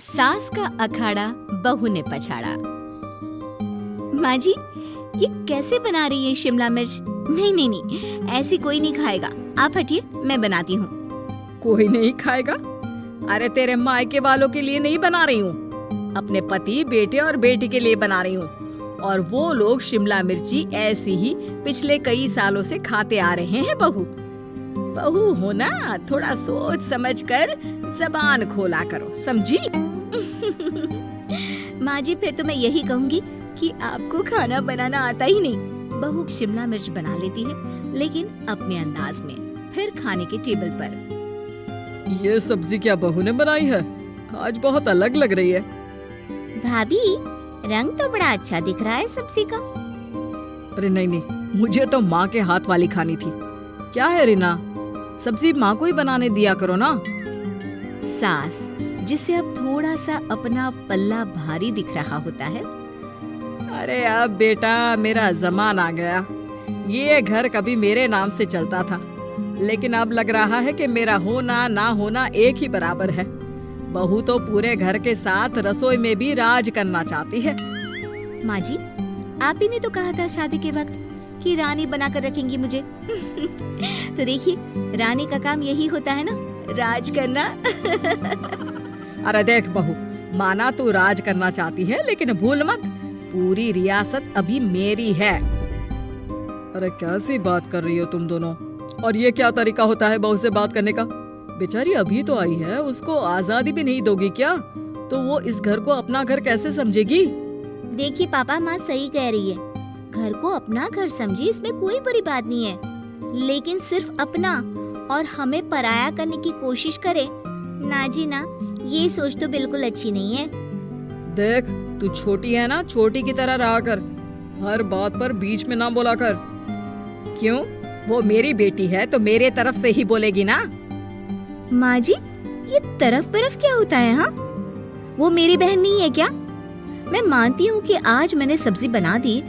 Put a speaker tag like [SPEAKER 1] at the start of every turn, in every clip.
[SPEAKER 1] सास का अखाड़ा बहू ने पछाड़ा। माँ जी, ये कैसे बना रही है शिमला मिर्च? नहीं नहीं नहीं, ऐसी कोई नहीं खाएगा। आप हटिए, मैं बनाती हूँ।
[SPEAKER 2] कोई नहीं खाएगा? अरे तेरे मायके वालों के लिए नहीं बना रही हूँ, अपने पति, बेटे और बेटी के लिए बना रही हूँ। और वो लोग शिमला मिर्ची ऐसी ही पिछले कई सालों से खाते आ रहे हैं। बहू बहू हो ना, थोड़ा सोच समझ कर जबान खोला करो, समझी?
[SPEAKER 1] माँ जी, फिर तो मैं यही कहूँगी कि आपको खाना बनाना आता ही नहीं। बहू शिमला मिर्च बना लेती है, लेकिन अपने अंदाज में। फिर खाने के टेबल पर,
[SPEAKER 2] ये सब्जी क्या बहू ने बनाई है? आज बहुत अलग लग रही है।
[SPEAKER 1] भाभी, रंग तो बड़ा अच्छा दिख रहा है सब्जी का।
[SPEAKER 2] अरे नहीं नहीं, मुझे तो माँ के हाथ वाली खानी थी। क्या है रीना, सब्जी माँ को ही बनाने दिया करो ना।
[SPEAKER 1] सास, जिसे अब थोड़ा सा अपना पल्ला भारी दिख रहा होता है।
[SPEAKER 2] अरे अब बेटा मेरा जमाना आ गया। ये घर कभी मेरे नाम से चलता था, लेकिन अब लग रहा है कि मेरा होना ना होना एक ही बराबर है। बहू तो पूरे घर के साथ रसोई में भी राज करना चाहती है।
[SPEAKER 1] माँ जी, आप ही ने तो कहा था शादी के वक्त कि रानी बनाकर रखेंगी मुझे। तो देखिए, रानी का काम यही होता है ना, राज करना।
[SPEAKER 2] अरे देख बहू, माना तू राज करना चाहती है, लेकिन भूल मत, पूरी रियासत अभी मेरी है। अरे कैसी बात कर रही हो तुम दोनों? और ये क्या तरीका होता है बहू से बात करने का? बेचारी अभी तो आई है, उसको आजादी भी नहीं दोगी क्या? तो वो इस घर को अपना घर कैसे समझेगी?
[SPEAKER 1] देखिए पापा, माँ सही कह रही है। घर को अपना घर समझी, इसमें कोई बुरी बात नहीं है, लेकिन सिर्फ अपना और हमें पराया करने की कोशिश करे ना जी ना, ये सोच तो बिल्कुल अच्छी नहीं है।
[SPEAKER 2] देख, तू छोटी है ना, छोटी की तरह रहा कर, हर बात पर बीच में ना बोला कर। क्यों? वो मेरी बेटी है तो मेरे तरफ से ही बोलेगी ना।
[SPEAKER 1] माँ जी, ये तरफ क्या होता है? हाँ, वो मेरी बहन नहीं है क्या? मैं मानती हूँ कि आज मैंने सब्जी बना दी,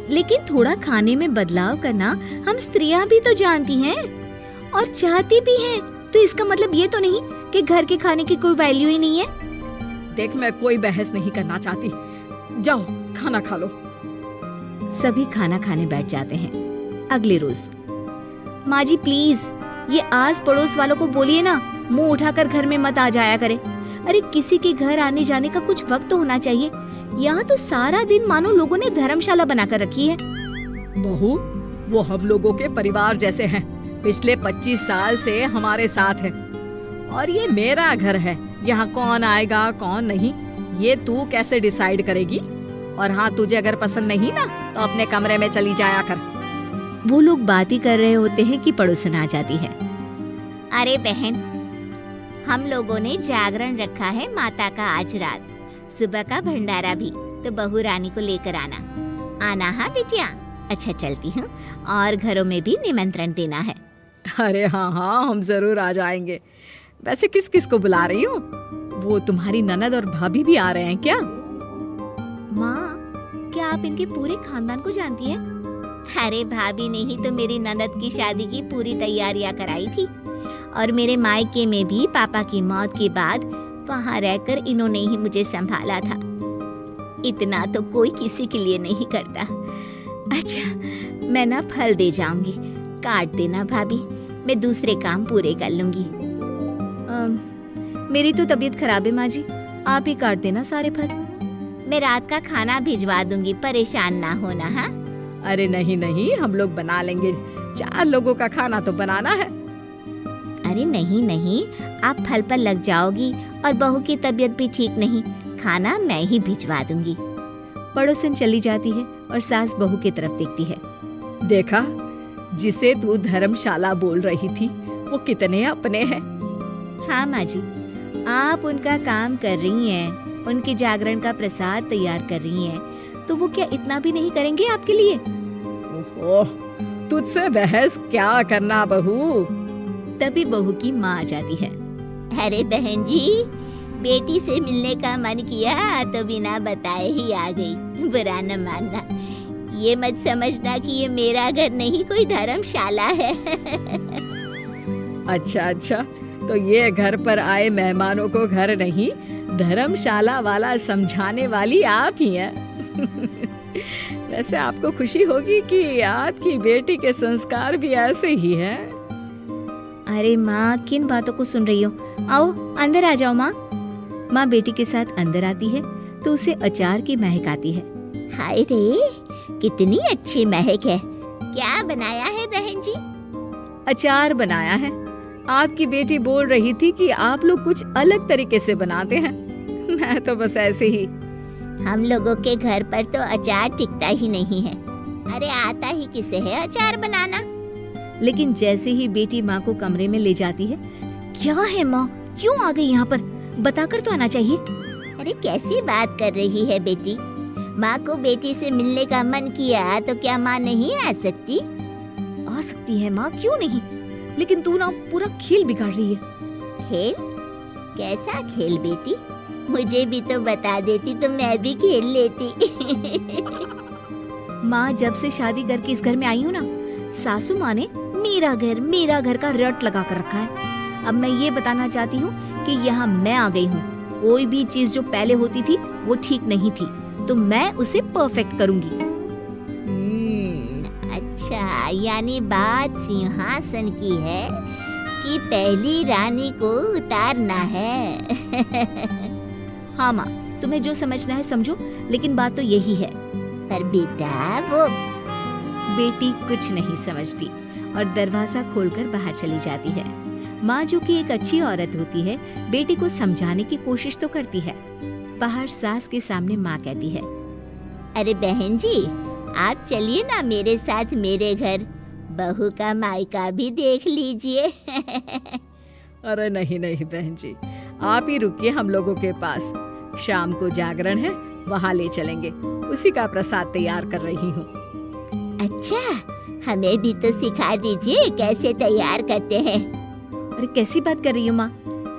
[SPEAKER 1] लेकिन थोड़ा खाने में बदलाव करना हम स्त्रियाँ भी तो जानती हैं और चाहती भी हैं। तो इसका मतलब ये तो नहीं कि घर के खाने की कोई वैल्यू ही नहीं है।
[SPEAKER 2] देख, मैं कोई बहस नहीं करना चाहती, जाओ खाना खा लो।
[SPEAKER 1] सभी खाना खाने बैठ जाते हैं। अगले रोज, माँ जी प्लीज, ये आस पड़ोस वालों को बोलिए ना, मुंह उठाकर घर में मत आ जाया करे। अरे किसी के घर आने जाने का कुछ वक्त तो होना चाहिए। यहाँ तो सारा दिन मानो लोगों ने धर्मशाला बनाकर रखी है।
[SPEAKER 2] बहू, वो हम लोगों के परिवार जैसे हैं, पिछले 25 साल से हमारे साथ है, और ये मेरा घर है। यहाँ कौन आएगा कौन नहीं, ये तू कैसे डिसाइड करेगी? और हाँ, तुझे अगर पसंद नहीं ना, तो अपने कमरे में चली जाया कर।
[SPEAKER 1] वो लोग बात ही कर रहे होते हैं कि पड़ोसन आ जाती है। अरे बहन, हम लोगों ने जागरण रखा है माता का आज रात, सुबह का भंडारा भी, तो बहू रानी को लेकर आना हाँ बिटिया। अच्छा चलती हूँ, और घरों में भी निमंत्रण देना है।
[SPEAKER 2] अरे हाँ हाँ, हम जरूर आ जाएंगे। वैसे किस किस को बुला रही हो? वो तुम्हारी ननद और भाभी भी आ रहे हैं क्या?
[SPEAKER 1] माँ, क्या आप इनके पूरे खानदान को जानती हैं? अरे भाभी ने ही तो मेरी ननद की शादी की पूरी तैयारियां कराई थी, और मेरे मायके में भी पापा की मौत के बाद वहाँ रहकर इन्होंने ही मुझे संभाला था। इतना तो कोई किसी के लिए नहीं करता। अच्छा, मैं ना फल दे जाऊंगी, काट देना भाभी, मैं दूसरे काम पूरे कर लूंगी। मेरी तो तबीयत खराब है माँ जी, आप ही काट देना सारे फल। मैं रात का खाना भिजवा दूंगी, परेशान ना होना। हाँ?
[SPEAKER 2] अरे नहीं नहीं, हम लोग बना लेंगे, 4 लोगों का खाना तो बनाना है।
[SPEAKER 1] अरे नहीं नहीं, आप फल पर लग जाओगी, और बहू की तबीयत भी ठीक नहीं, खाना मैं ही भिजवा दूंगी। पड़ोसन चली जाती है और सास बहू की तरफ देखती है।
[SPEAKER 2] देखा, जिसे तू धर्मशाला बोल रही थी, वो कितने अपने हैं।
[SPEAKER 1] हाँ माँ जी, आप उनका काम कर रही हैं, उनके जागरण का प्रसाद तैयार कर रही हैं, तो वो क्या इतना भी नहीं करेंगे आपके लिए?
[SPEAKER 2] ओहो, तुझसे बहस क्या करना बहू।
[SPEAKER 1] तभी बहू की माँ आ जाती है। अरे बहन जी, बेटी से मिलने का मन किया तो बिना बताए ही आ गई, बुरा न मानना। ये मत समझना कि ये मेरा घर नहीं, कोई धर्मशाला है।
[SPEAKER 2] अच्छा अच्छा, तो ये घर पर आए मेहमानों को घर नहीं धर्मशाला वाला समझाने वाली आप ही हैं। वैसे आपको खुशी होगी कि आपकी बेटी के संस्कार भी ऐसे ही हैं।
[SPEAKER 1] अरे माँ, किन बातों को सुन रही हो? आओ अंदर आ जाओ माँ। माँ बेटी के साथ अंदर आती है तो उसे अचार की महक आती है। हाय रे, कितनी अच्छी महक है। क्या बनाया है बहन जी?
[SPEAKER 2] अचार बनाया है। आपकी बेटी बोल रही थी कि आप लोग कुछ अलग तरीके से बनाते हैं। मैं तो बस ऐसे ही।
[SPEAKER 1] हम लोगों के घर पर तो अचार टिकता ही नहीं है। अरे आता ही किसे है अचार बनाना? लेकिन जैसे ही बेटी माँ को कमरे में ले जाती है, क्या है माँ, क्यों आ गई यहाँ पर? बताकर तो आना चाहिए। अरे कैसी बात कर रही है बेटी? माँ को बेटी से मिलने का मन किया तो क्या माँ नहीं आ सकती? आ सकती है माँ, क्यों नहीं, लेकिन तू ना पूरा खेल बिगाड़ रही है। खेल? कैसा खेल बेटी? मुझे भी तो बता देती तो मैं भी खेल लेती। माँ, जब से शादी करके इस घर में आई हूँ ना, सासू माँ ने मेरा घर का रट लगा कर रखा है। अब मैं ये बताना चाहती हूँ कि यहाँ मैं आ गई हूँ। कोई भी चीज जो पहले होती थी वो ठीक नहीं थी, तो मैं उसे परफेक्ट करूँगी। अच्छा, यानी बात सिंहासन की है कि पहली रानी को उतारना है। हाँ माँ, तुम्हें जो समझना है समझो, लेकिन बात तो यही है। पर बेटा, वो बेटी कुछ नहीं समझती और दरवाजा खोलकर बाहर चली जाती है। माँ, जो कि एक अच्छी औरत होती है, बेटी को समझाने की कोशिश तो करती है। बाहर सास के सामने माँ कहती है, अरे बहन जी, आप चलिए ना मेरे साथ मेरे घर, बहू का मायका भी देख लीजिए।
[SPEAKER 2] अरे नहीं नहीं बहन जी, आप ही रुकिए हम लोगों के पास। शाम को जागरण है, वहाँ ले चलेंगे। उसी का प्रसाद तैयार कर रही हूँ।
[SPEAKER 1] अच्छा, हमें भी तो सिखा दीजिए कैसे तैयार करते हैं। अरे कैसी बात कर रही हो माँ,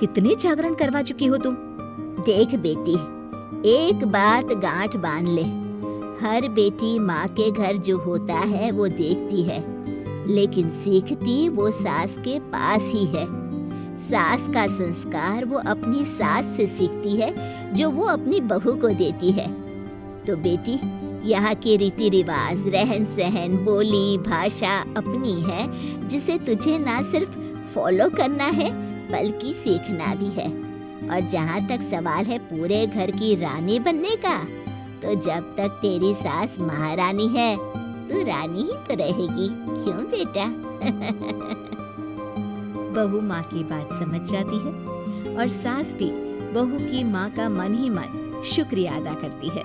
[SPEAKER 1] कितने जागरण करवा चुकी हो तुम? देख बेटी, एक बात गांठ बांध ले, हर बेटी माँ के घर जो होता है वो देखती है, लेकिन सीखती वो सास के पास ही है। सास का संस्कार वो अपनी सास से सीखती है, जो वो अपनी बहू को देती है। तो बेटी, यहाँ के रीति रिवाज, रहन सहन, बोली भाषा अपनी है, जिसे तुझे ना सिर्फ फॉलो करना है बल्कि सीखना भी है। और जहाँ तक सवाल है पूरे घर की रानी बनने का, तो जब तक तेरी सास महारानी है, तू रानी ही तो रहेगी। क्यों बेटा? बहू माँ की बात समझ जाती है और सास भी बहू की माँ का मन ही मन शुक्रिया अदा करती है।